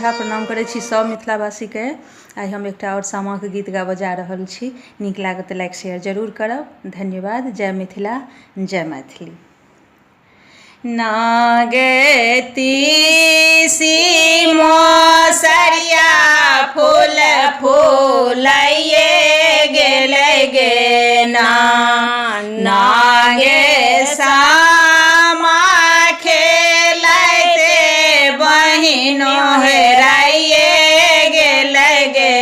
झा प्रणाम करै छी सब मिथिलावासीके। आइ हम एकटा और सामाके गीत गाबऽ जा रहल छी। नीक लागत तऽ लाइक शेयर जरूर करब। धन्यवाद। जय मिथिला, जय मैथिली। नागे तीसी मौसरिया फूल फूलैये गेलै गे नागे सामा खेलैते बहिनो हेराइये गेलै गे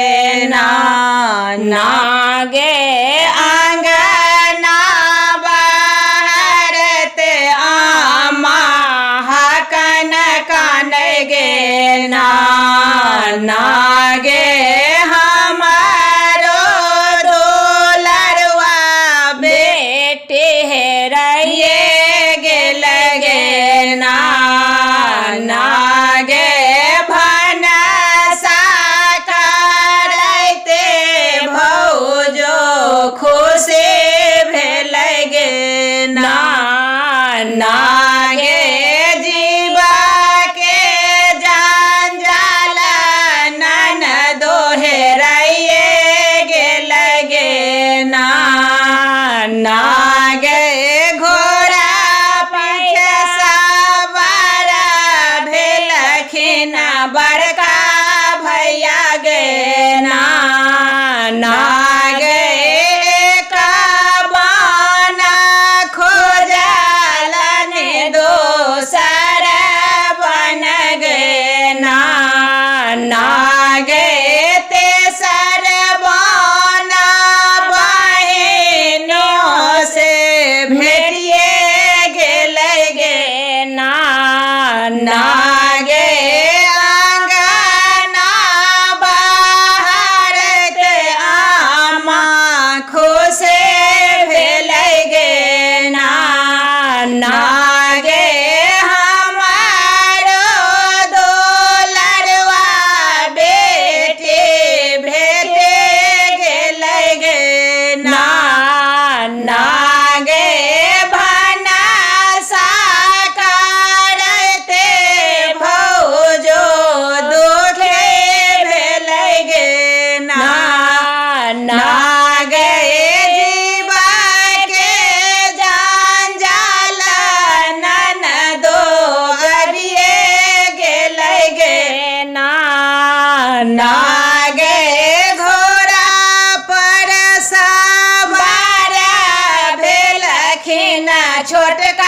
नागे आंगना बहरते आमा हकन कानै गे नागे हमारो दुलरुआ बेटी हेराइये गेलै गे नागे भनसा करैते भौजो खुशी भेलै गे नागे जीवा के जंजाल ननदो हेराइये गेलै गे नागे घोड़ा पीछे सवार भेलखिन बड़का भैया गे नागे एक बान खोजलन दोसर बन गे नागे तेसर बान बहिनों से भेटिये गेलै गे नागे आंगना बहरते आमा खुशी भेलै गे नागे हमारो दुलरुआ बेटी भेटे गेलै गे नागे भनसा करैते भौजो दुखे भेलै गे नागे जीवा के जंजाल ननदो गरिये गेलै गे नागे घोड़ा पर सवार भेलखिन छोटका